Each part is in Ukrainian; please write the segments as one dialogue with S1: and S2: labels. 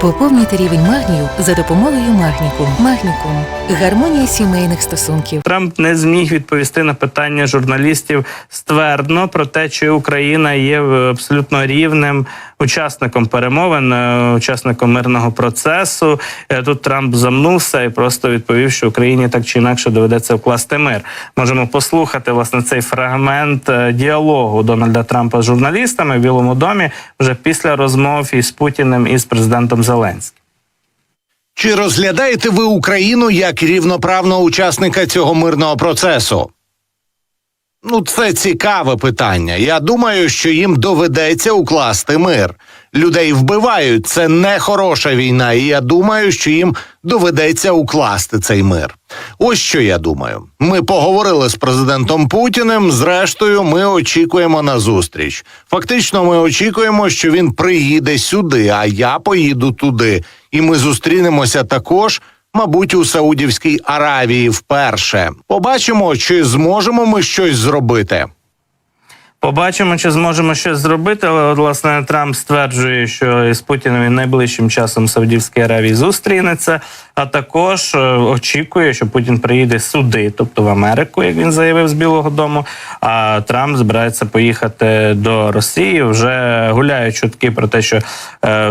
S1: Поповнюйте рівень магнію за допомогою Магнікум. Магнікум – гармонія сімейних стосунків.
S2: Трамп не зміг відповісти на питання журналістів ствердно про те, чи Україна є абсолютно рівним учасником перемовин, учасником мирного процесу. Тут Трамп замнувся і просто відповів, що Україні так чи інакше доведеться вкласти мир. Можемо послухати, власне, цей фрагмент діалогу Дональда Трампа з журналістами в Білому домі вже після розмов із Путіним і з президентом Зеленським.
S3: Чи розглядаєте ви Україну як рівноправного учасника цього мирного процесу? Це цікаве питання. Я думаю, що їм доведеться укласти мир. Людей вбивають, це не хороша війна, і я думаю, що їм доведеться укласти цей мир. Ось що я думаю. Ми поговорили з президентом Путіним, зрештою ми очікуємо на зустріч. Фактично ми очікуємо, що він приїде сюди, а я поїду туди. І ми зустрінемося також, мабуть, у Саудівській Аравії вперше. Побачимо, чи зможемо ми щось зробити.
S2: Побачимо, чи зможемо щось зробити, але, власне, Трамп стверджує, що із Путіним він найближчим часом в Саудівській Аравії зустрінеться, а також очікує, що Путін приїде сюди, тобто в Америку, як він заявив з Білого дому, а Трамп збирається поїхати до Росії. Вже гуляють чутки про те, що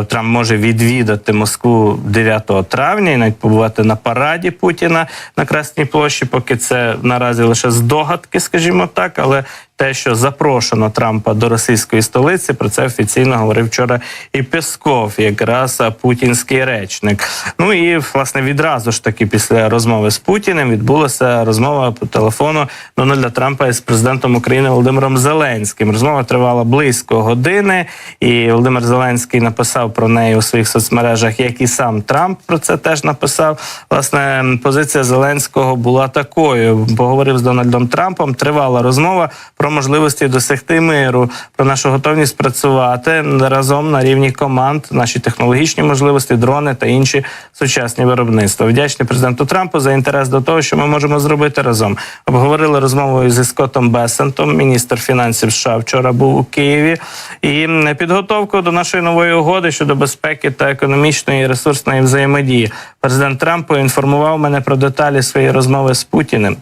S2: Трамп може відвідати Москву 9 травня і навіть побувати на параді Путіна на Красній площі, поки це наразі лише здогадки, скажімо так, але те, що запрошено Трампа до російської столиці, про це офіційно говорив вчора і Песков, якраз путінський речник. І, власне, відразу ж таки після розмови з Путіним відбулася розмова по телефону Дональда Трампа із президентом України Володимиром Зеленським. Розмова тривала близько години, і Володимир Зеленський написав про неї у своїх соцмережах, як і сам Трамп про це теж написав. Власне, позиція Зеленського була такою. Поговорив з Дональдом Трампом, тривала розмова про можливості досягти миру, про нашу готовність працювати разом на рівні команд, наші технологічні можливості, дрони та інші сучасні виробництва. Вдячний президенту Трампу за інтерес до того, що ми можемо зробити разом. Обговорили розмову зі Скоттом Бесентом, міністр фінансів США, вчора був у Києві, і підготовку до нашої нової угоди щодо безпеки та економічної і ресурсної взаємодії. Президент Трамп поінформував мене про деталі своєї розмови з Путіним.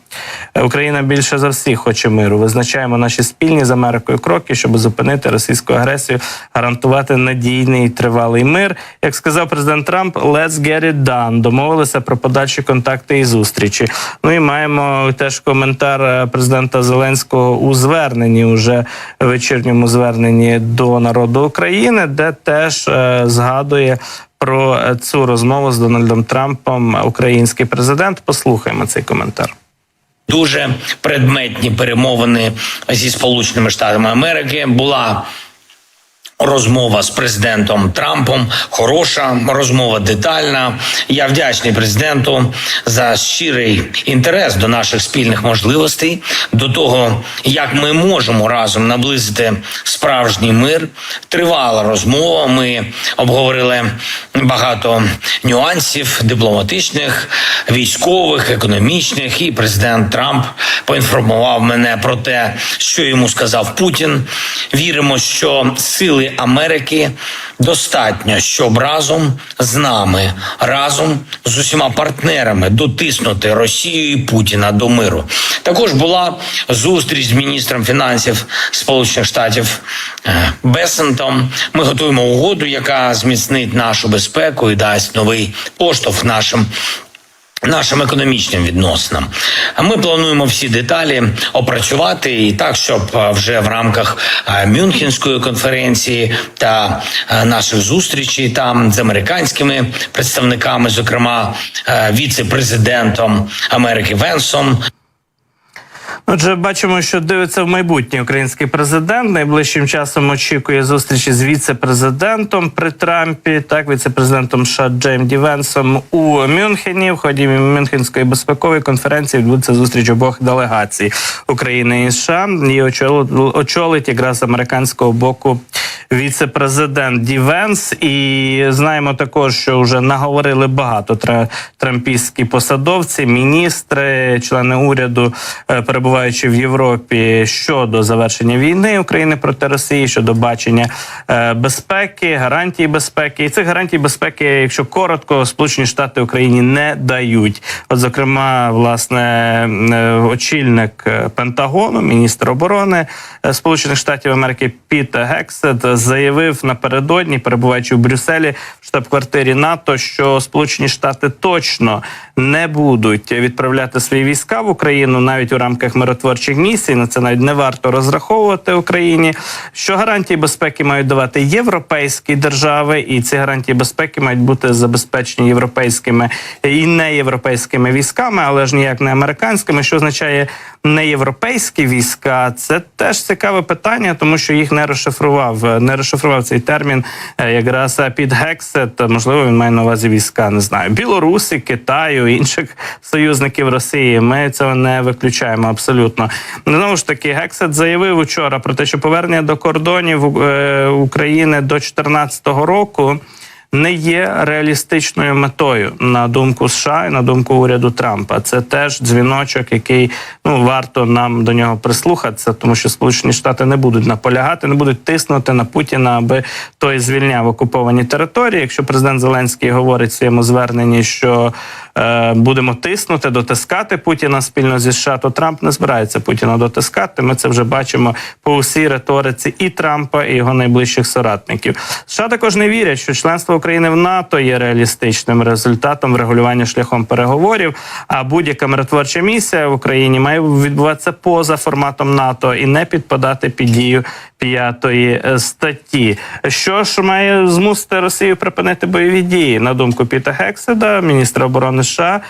S2: Україна більше за всіх хоче миру. Визначаємо наші спільні з Америкою кроки, щоб зупинити російську агресію, гарантувати надійний і тривалий мир. Як сказав президент Трамп, let's get it done. Домовилися про подальші контакти і зустрічі. І маємо теж коментар президента Зеленського у зверненні, уже вечірньому зверненні до народу України, де теж згадує про цю розмову з Дональдом Трампом український президент. Послухаємо цей коментар.
S4: Дуже предметні перемовини зі Сполученими Штатами Америки. Була розмова з президентом Трампом, хороша розмова, детальна. Я вдячний президенту за щирий інтерес до наших спільних можливостей, до того, як ми можемо разом наблизити справжній мир. Тривала розмова, ми обговорили багато нюансів дипломатичних, військових, економічних, і президент Трамп поінформував мене про те, що йому сказав Путін. Віримо, що сили Америки достатньо, щоб разом з нами, разом з усіма партнерами дотиснути Росію і Путіна до миру. Також була зустріч з міністром фінансів Сполучених Штатів Бесентом. Ми готуємо угоду, яка зміцнить нашу безпеку і дасть новий поштовх нашим економічним відносинам. Ми плануємо всі деталі опрацювати і так, щоб вже в рамках Мюнхенської конференції та наших зустрічей там з американськими представниками, зокрема віце-президентом Америки Венсом.
S2: Отже, бачимо, що дивиться в майбутнє український президент. Найближчим часом очікує зустрічі з віце-президентом при Трампі, віце-президентом США Джейм Ді Венсом у Мюнхені. В ході Мюнхенської безпекової конференції відбудеться зустріч обох делегацій України і США. Її очолить якраз американського боку віце-президент Ді Венс. І знаємо також, що вже наговорили багато трампійські посадовці, міністри, члени уряду перебувають перебуваючи в Європі щодо завершення війни України проти Росії, щодо бачення безпеки, гарантій безпеки. І цих гарантій безпеки, якщо коротко, Сполучені Штати Україні не дають. От, зокрема, власне, очільник Пентагону, міністр оборони Сполучених Штатів Америки Піт Гексет заявив напередодні, перебуваючи в Брюсселі, в штаб-квартирі НАТО, що Сполучені Штати точно не будуть відправляти свої війська в Україну навіть у рамках миротворчих місій. На це навіть не варто розраховувати Україні. Що гарантії безпеки мають давати європейські держави, і ці гарантії безпеки мають бути забезпечені європейськими і неєвропейськими військами, але ж ніяк не американськими. Що означає неєвропейські війська? Це теж цікаве питання, тому що їх не розшифрував цей термін якраз Піт Гексет. Можливо, він має на увазі війська, не знаю, Білорусі, Китаю, інших союзників Росії. Ми цього не виключаємо абсолютно. Знову ж таки, Гексет заявив учора про те, що повернення до кордонів України до 2014 року не є реалістичною метою, на думку США і на думку уряду Трампа. Це теж дзвіночок, який, варто нам до нього прислухатися, тому що Сполучені Штати не будуть наполягати, не будуть тиснути на Путіна, аби той звільняв окуповані території. Якщо президент Зеленський говорить в своєму зверненні, що будемо тиснути, дотискати Путіна спільно зі США, то Трамп не збирається Путіна дотискати. Ми це вже бачимо по усій риториці і Трампа, і його найближчих соратників. США також не вірять, що членство України в НАТО є реалістичним результатом врегулювання шляхом переговорів, а будь-яка миротворча місія в Україні має відбуватися поза форматом НАТО і не підпадати під дію 5 статті. Що ж має змусити Росію припинити бойові дії? На думку Піта Гексета, міністра оборони США,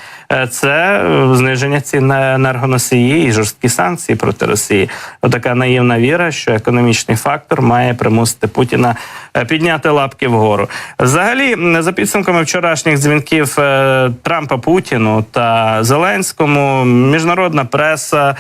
S2: це зниження цін на енергоносії і жорсткі санкції проти Росії. Отака наївна віра, що економічний фактор має примусити Путіна підняти лапки вгору. Взагалі, за підсумками вчорашніх дзвінків Трампа Путіну та Зеленському, міжнародна преса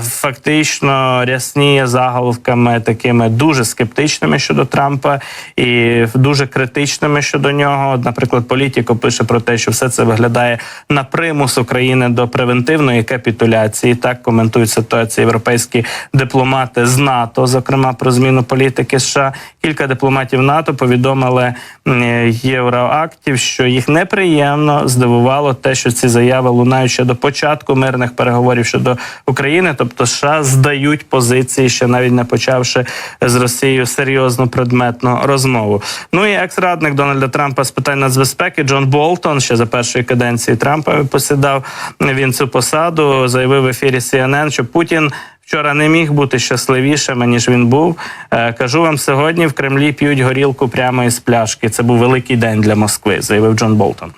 S2: фактично рясніє заголовками такими дуже скептичними щодо Трампа і дуже критичними щодо нього. Наприклад, Політіко пише про те, що все це виглядає на примус України до превентивної капітуляції. Так коментують ситуацію європейські дипломати з НАТО, зокрема про зміну політики США. Кілька дипломатів НАТО повідомили Євроактів, що їх неприємно здивувало те, що ці заяви лунають ще до початку мирних переговорів щодо України, тобто США здають позиції, ще навіть не почавши з Росією серйозну предметну розмову. Ну і екс-радник Дональда Трампа з питань нацбезпеки Джон Болтон, ще за першої каденції Трампа посідав він цю посаду, заявив в ефірі CNN, що Путін вчора не міг бути щасливішим, ніж він був. Кажу вам, сьогодні в Кремлі п'ють горілку прямо із пляшки. Це був великий день для Москви, заявив Джон Болтон.